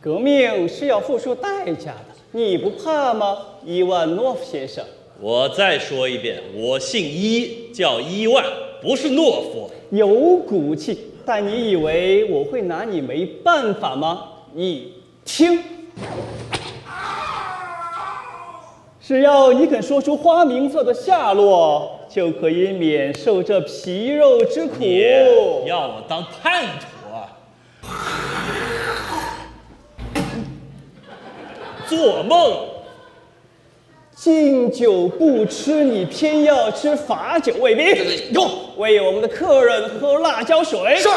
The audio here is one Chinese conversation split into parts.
革命是要付出代价的，你不怕吗，伊万诺夫先生？我再说一遍，我姓伊，叫伊万，不是懦夫。有骨气，但你以为我会拿你没办法吗？你听，只要你肯说出花名册的下落，就可以免受这皮肉之苦。你要我当叛徒啊？做梦！敬酒不吃，你偏要吃罚酒。卫兵，有为我们的客人喝辣椒水。是。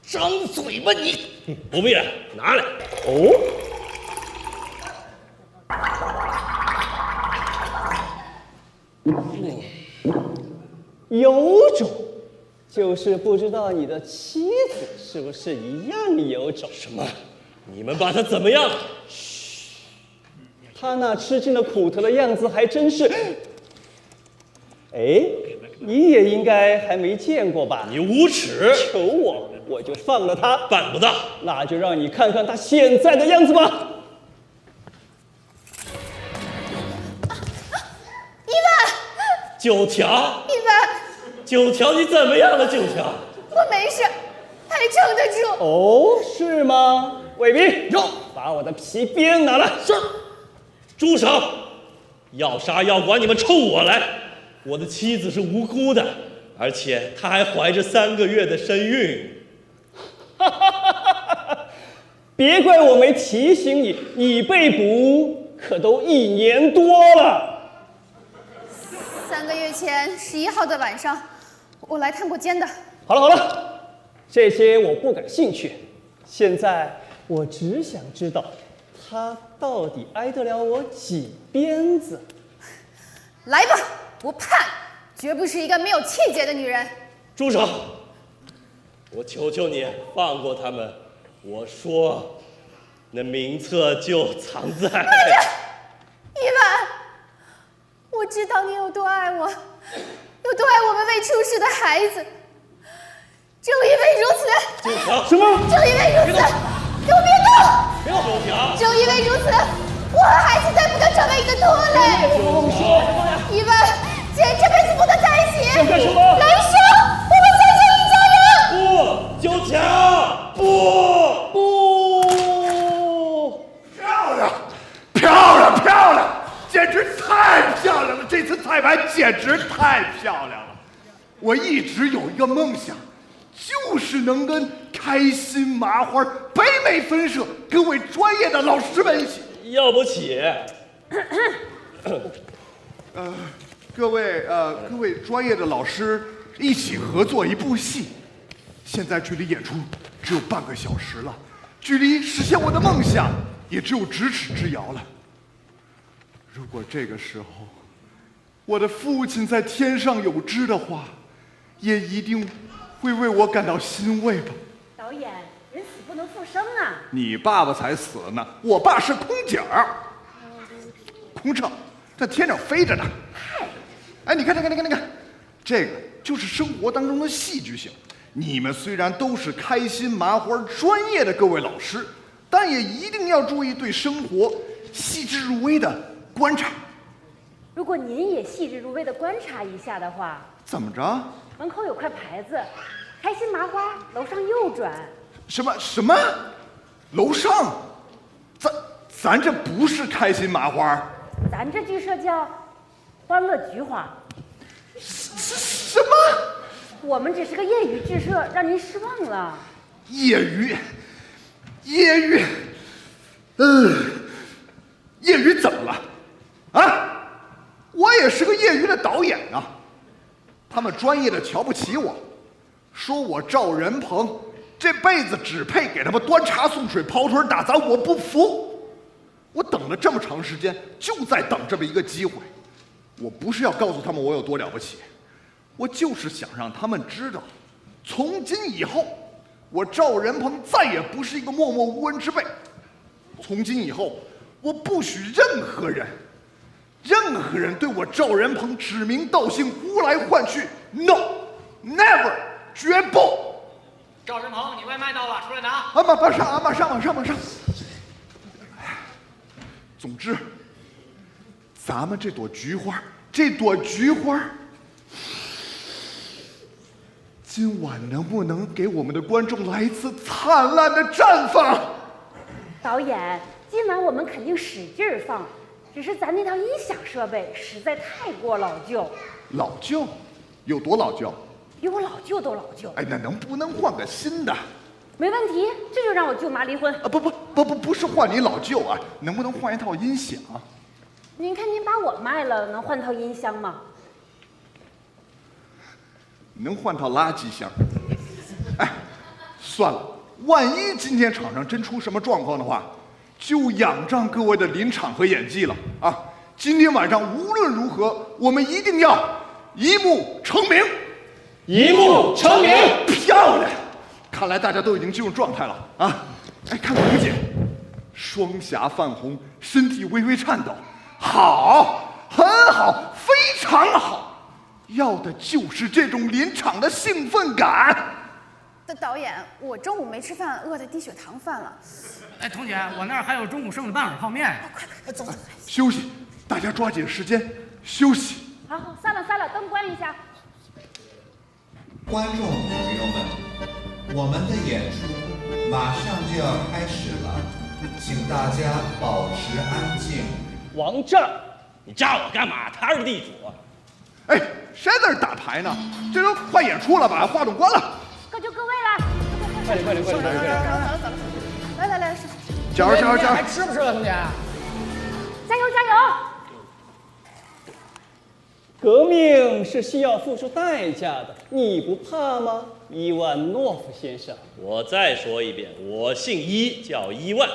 张嘴吧你！不必了，拿来。哦。有种，就是不知道你的妻子是不是一样有种。什么？你们把他怎么样？他那吃尽了苦头的样子还真是……哎，你也应该还没见过吧？你无耻！求我，我就放了他。办不到。那就让你看看他现在的样子吧。伊万，九条，伊万，九条，你怎么样了？九条，我没事，还撑得住。哦，是吗？卫兵，有，把我的皮鞭拿来。是。住手！要杀要剐，你们冲我来！我的妻子是无辜的，而且她还怀着3个月的身孕。别怪我没提醒你，你被捕可都1年多了。3个月前11号的晚上，我来探过监的。好了好了，这些我不感兴趣。现在我只想知道，他到底挨得了我几鞭子？来吧，我盼，绝不是一个没有气节的女人。住手！我求求你放过他们。我说，那名册就藏在……慢着，伊万，我知道你有多爱我，有多爱我们未出世的孩子。正因为如此，九条，什么？正因为如此，给我别动！别动！九条，正因为如此，我和孩子再不能成为你的拖累。伊万，既然这辈子不能在一起，要干什么？来生我们再见一家人。不，九条，不。漂亮，漂亮，漂亮，简直太漂亮了！这次彩排简直太漂亮了。我一直有一个梦想，就是能跟开心麻花、北美分社各位专业的老师们一起。要不起。各位专业的老师一起合作一部戏，现在距离演出只有半个小时了，距离实现我的梦想也只有咫尺之遥了。如果这个时候我的父亲在天上有知的话，也一定会为我感到欣慰吧。导演，人死不能复生啊！你爸爸才死了呢，我爸是空姐儿，空乘，在天上飞着呢。哎，你看，这个就是生活当中的戏剧性。你们虽然都是开心麻花专业的各位老师，但也一定要注意对生活细致入微的观察。如果您也细致入微的观察一下的话，怎么着？门口有块牌子，开心麻花，楼上右转。什么？楼上？咱这不是开心麻花。咱这剧社叫欢乐菊花。什么？我们只是个业余剧社，让您失望了。业余，业余怎么了？啊，我也是个业余的导演啊。他们专业的瞧不起我，说我赵仁鹏这辈子只配给他们端茶送水、跑腿打杂，我不服。我等了这么长时间，就在等这么一个机会。我不是要告诉他们我有多了不起，我就是想让他们知道，从今以后，我赵仁鹏再也不是一个默默无闻之辈。从今以后，我不许任何人对我赵仁鹏指名道姓、呼来唤去。No， never， 绝不！赵仁鹏，你外卖到了，出来拿。啊，马上。总之，咱们这朵菊花，今晚能不能给我们的观众来一次灿烂的绽放？导演，今晚我们肯定使劲儿放，只是咱那套音响设备实在太过老旧。老旧？有多老旧？比我老舅都老旧。哎，那能不能换个新的？没问题，这就让我舅妈离婚。啊，不是换你老舅啊，能不能换一套音响？您看您把我卖了，能换套音箱吗？能换套垃圾箱。哎，算了，万一今天场上真出什么状况的话，就仰仗各位的临场和演技了啊！今天晚上无论如何，我们一定要一幕成名。一幕成名，漂亮！看来大家都已经进入状态了啊！哎，看红姐，双颊泛红，身体微微颤抖，好，很好，非常好，要的就是这种临场的兴奋感。导演，我中午没吃饭，饿得低血糖犯了。哎，童姐，我那儿还有中午剩的半碗泡面。快走。休息，大家抓紧时间休息。好，散了，灯关一下。观众朋友们，我们的演出马上就要开始了，请大家保持安静。王炸，你炸我干嘛？他是地主。哎，谁在这打牌呢？这都快演出了，把话筒关了。各就各位了。快点！走了。来，加油！还吃不吃了，童姐？加油！革命是需要付出代价的，你不怕吗，伊万诺夫先生？我再说一遍，我姓伊，叫伊万，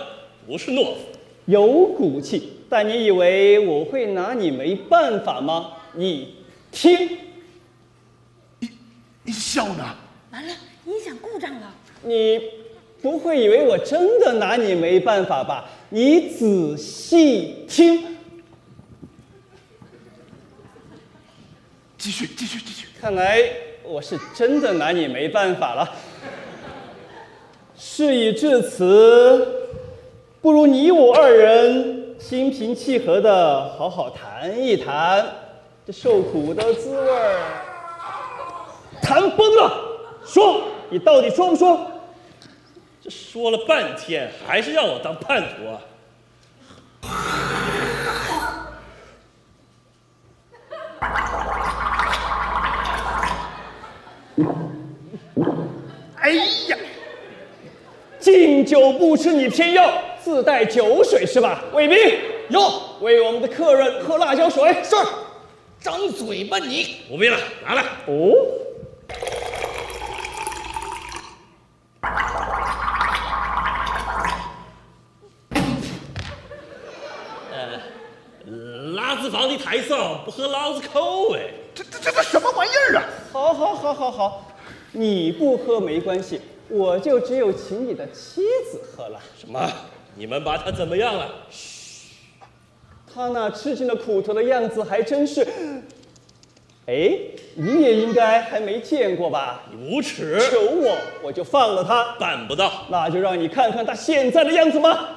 不是诺夫。有骨气，但你以为我会拿你没办法吗？你听，你笑呢？完了，音响故障了。你不会以为我真的拿你没办法吧？你仔细听。继续。看来我是真的拿你没办法了。事已至此，不如你我二人心平气和的好好谈一谈这受苦的滋味儿。谈崩了，说你到底说不说？这说了半天，还是让我当叛徒啊！哎呀，敬酒不吃你偏要自带酒水是吧？卫兵，有，为我们的客人喝辣椒水。是。张嘴吧你！不必了，拿来。哦。拉字房的台上不喝老子口哎！这个什么玩意儿啊？好，你不喝没关系，我就只有请你的妻子喝了。什么？你们把他怎么样了？嘘，他那吃尽了苦头的样子还真是……哎，你也应该还没见过吧？你无耻！求我就放了他。办不到。那就让你看看他现在的样子吧。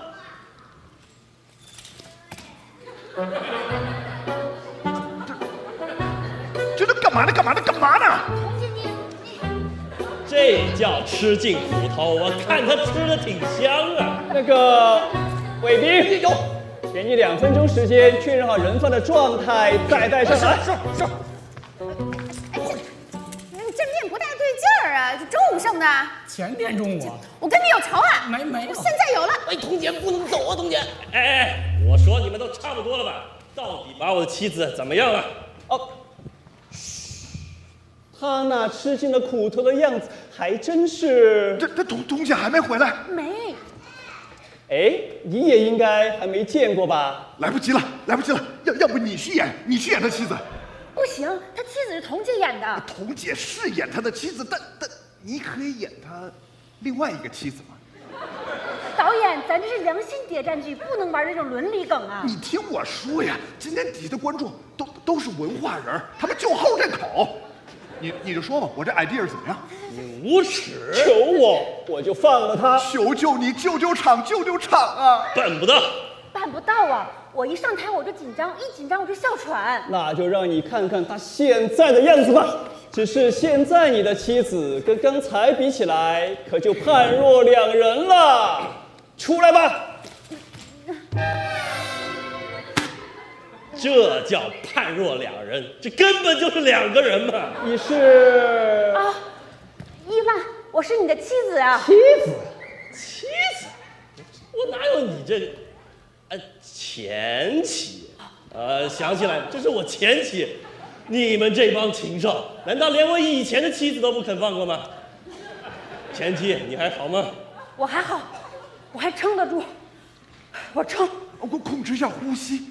这都干嘛呢？童姐你这叫吃尽苦头，我看他吃的挺香啊。那个卫兵，有，给你2分钟时间确认好人贩的状态，再带上来。是。哎，这面不大对劲儿啊！这中午剩的。前天中午。我跟你有仇啊！没有。我现在有了。哎，童姐不能走啊，童姐。哎，我说你们都差不多了吧？到底把我的妻子怎么样了？哦，嘘，他那吃尽了苦头的样子，还真是……这童姐还没回来？没。哎，你也应该还没见过吧？来不及了！要不你去演他妻子？不行，他妻子是童姐演的。童姐是演他的妻子，但你可以演他另外一个妻子吗？导演，咱这是良心谍战剧，不能玩这种伦理梗啊！你听我说呀，今天底下的观众都是文化人，他们就好这口。你就说吧，我这 idea 怎么样？你无耻！求我就放了他。求求你，救救场啊！办不到。办不到啊！我一上台我就紧张，一紧张我就哮喘。那就让你看看他现在的样子吧。只是现在你的妻子跟刚才比起来，可就判若两人了。出来吧。这叫判若两人，这根本就是两个人嘛！你是啊，伊万，我是你的妻子啊！妻子？妻子？我哪有你这个？前妻。想起来了，这是我前妻。你们这帮禽兽，难道连我以前的妻子都不肯放过吗？前妻，你还好吗？我还好，我还撑得住，我撑。我控制一下呼吸。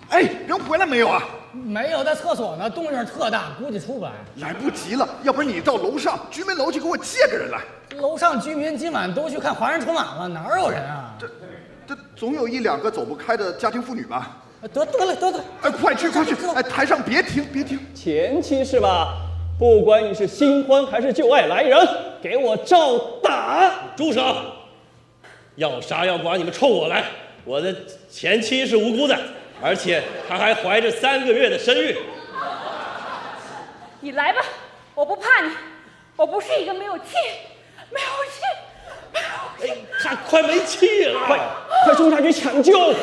哎，人回来没有啊？没有，在厕所呢，动静特大，估计出不来。来不及了，要不然你到楼上居民楼去给我借个人来。楼上居民今晚都去看华人春晚了，哪有人啊？这总有一两个走不开的家庭妇女吧？得了！哎，快去！哎，台上别停！前妻是吧？不管你是新欢还是旧爱来人，给我照打！住手！要杀要剐，你们冲我来！我的前妻是无辜的，而且她还怀着3个月的身孕。你来吧，我不怕你，我不是一个没有气。哎，她快没气了！快冲下去抢救！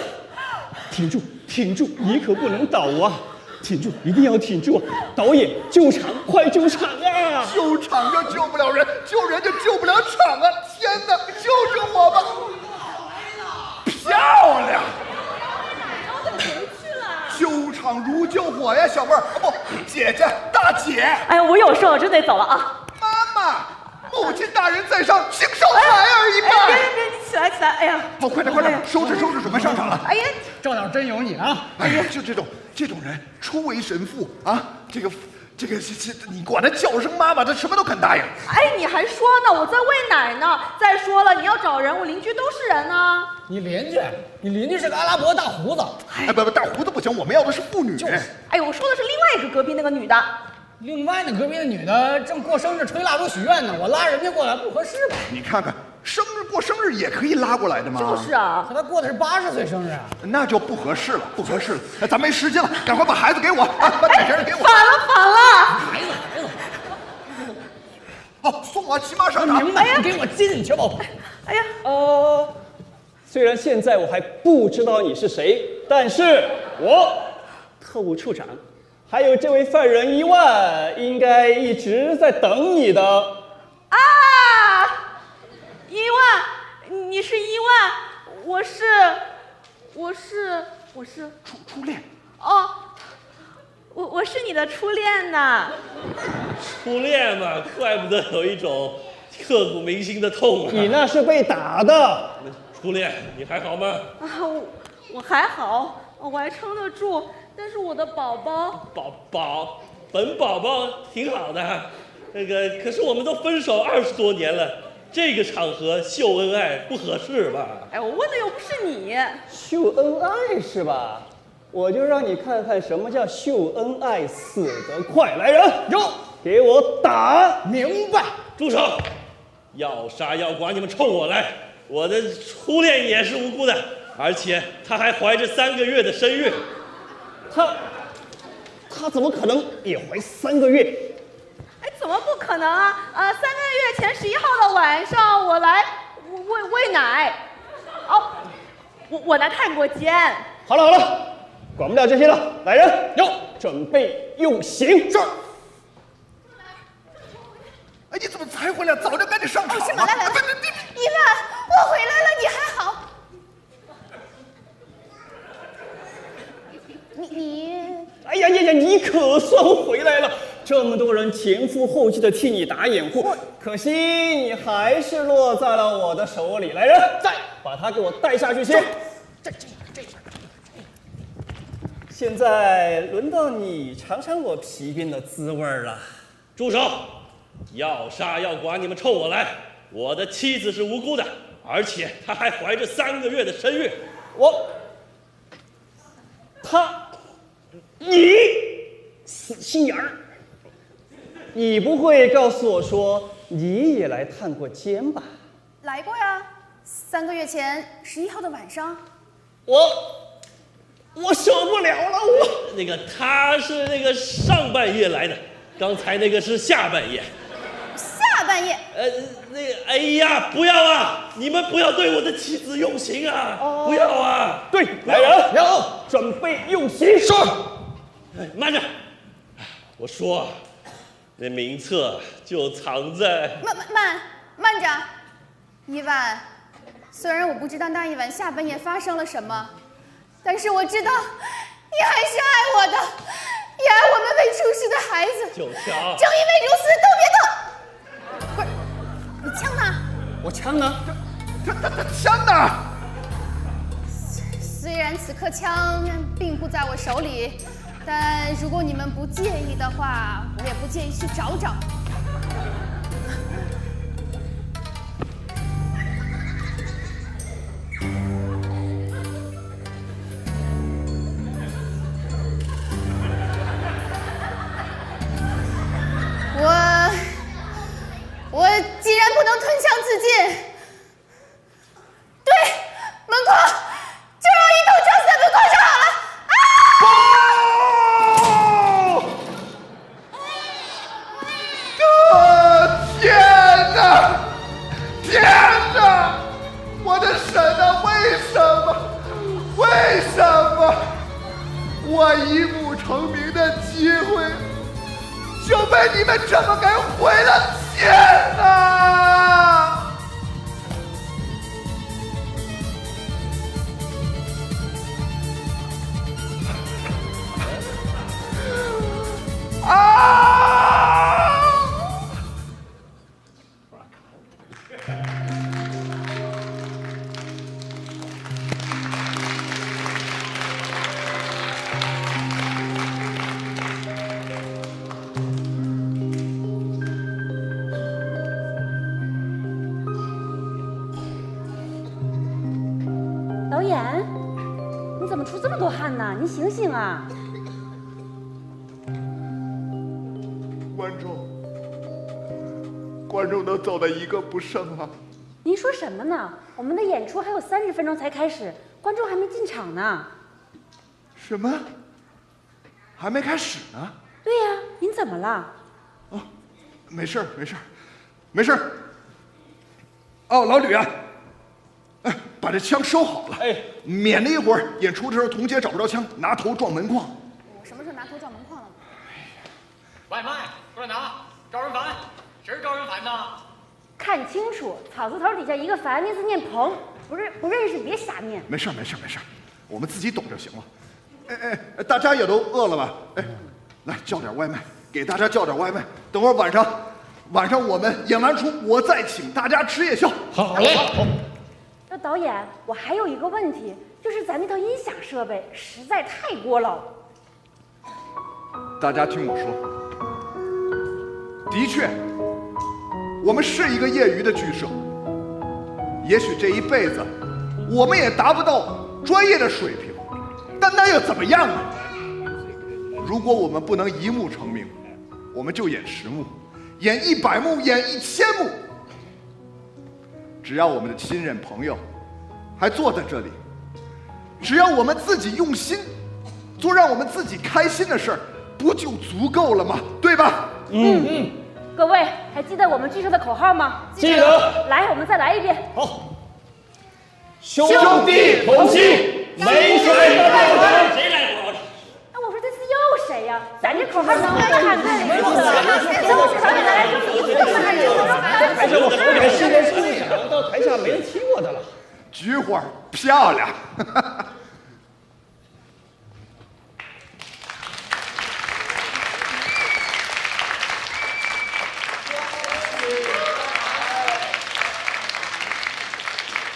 挺住，你可不能倒啊！挺住，一定要挺住啊！导演，救场，快救场啊！救场就救不了人，救人就救不了场啊！天哪，救救我吧！漂亮！救场如救火呀，小妹儿，不，姐姐，大姐。哎呀，我有事，我真得走了啊！妈妈，母亲大人在上，请受孩儿一拜。别，你起来！哎呀，好，快点，收拾，准备上场了。哎呀，这哪真有你啊！哎呀，就这种人，初为神父啊，这个，你管他叫声妈妈，他什么都肯答应。哎，你还说呢，我在喂奶呢。再说了，你要找人，我邻居都是人呢。你邻居是个阿拉伯大胡子。哎，不，大胡子不行，我们要的是妇女。哎，我说的是另外一个隔壁那个女的。另外那隔壁的女的正过生日吹蜡烛许愿呢，我拉人家过来不合适吧？你看看，过生日也可以拉过来的吗？就是啊，可他过的是80岁生日啊，那就不合适了。哎，咱没时间了，赶快把孩子给我啊，把奶瓶给我。反了！孩子。好，送我骑马上场。明白，你给我进去吧。哎呀，虽然现在我还不知道你是谁，但是我特务处长，还有这位犯人伊万，应该一直在等你的。啊，伊万，你是伊万，我是初恋。哦，我是你的初恋呐。初恋嘛，怪不得有一种刻骨铭心的痛啊！你那是被打的。初恋，你还好吗？啊，我还好，我还撑得住，但是我的宝宝，本宝宝挺好的，可是我们都分手20多年了，这个场合秀恩爱不合适吧？哎，我问的又不是你。秀恩爱是吧？我就让你看看什么叫秀恩爱，死得快！来人，给我打！明白。住手！要杀要剐，你们冲我来！我的初恋也是无辜的，而且她还怀着3个月的身孕。她怎么可能也怀3个月？哎，怎么不可能啊？3个月前11号的晚上，我来喂奶。哦，我来看过监。好了，管不了这些了，来人，准备用刑。是。哎，你怎么才回来？早就赶紧上场了。是吗？来，伊万，我回来了，你还好？你，哎呀，你可算回来了！这么多人前赴后继的替你打掩护，可惜你还是落在了我的手里。来人，再把他给我带下去先。这。现在轮到你尝尝我皮鞭的滋味了。住手！要杀要剐，你们冲我来！我的妻子是无辜的，而且她还怀着3个月的身孕。你死心眼儿！你不会告诉我说你也来探过监吧？来过呀，3个月前11号的晚上。我受不了了，那个他是那个上半夜来的，刚才那个是下半夜。下半夜？哎呀，不要啊！你们不要对我的妻子用刑啊！不要啊！对，来人，准备用刑。是。哎，慢着！我说，那名册就藏在……慢着，伊万。虽然我不知道那一晚下半夜发生了什么，但是我知道你还是爱我的，也爱我们未出世的孩子。九条，正因为如此，都别动！不是，你枪呢？我枪呢？他枪呢？虽然此刻枪并不在我手里，但如果你们不介意的话，我也不介意去找找。我既然不能吞枪自尽，对，门框就让一头撞死在门框上好了。天哪！天哪！我的神啊！为什么我一步成名的机会就被你们这么给毁了？天哪！导演，你怎么出这么多汗呢？你醒醒啊！观众都走得一个不剩了。您说什么呢？我们的演出还有30分钟才开始，观众还没进场呢。什么？还没开始呢？对呀，您怎么了？哦，没事。哦，老吕啊，哎，把这枪收好了，哎，免得一会儿演出的时候童姐找不着枪，拿头撞门框。我什么时候拿头撞门框了？外卖过来拿，招人烦，谁是招人烦呢？看清楚，草字头底下一个凡，那字念鹏，不认识别瞎念。没事，我们自己懂就行了。哎，大家也都饿了吧？哎，来叫点外卖，给大家叫点外卖。等会儿晚上我们演完出，我再请大家吃夜宵。好嘞。那导演，我还有一个问题，就是咱那套音响设备实在太聒噪。大家听我说，的确，我们是一个业余的剧社，也许这一辈子我们也达不到专业的水平，但那又怎么样呢？如果我们不能一幕成名，我们就演10幕，演100幕，演1000幕。只要我们的亲人朋友还坐在这里，只要我们自己用心做让我们自己开心的事儿，不就足够了吗？对吧？各位还记得我们剧社的口号吗？记得。来，我们再来一遍。好，兄弟同心，没水不犯河。谁来我？哎，我说这次又谁呀？咱这口号能喊对了，等我们导演来就一起都喊对。还是我说点世间事想到台下没人听我的了。菊花漂亮。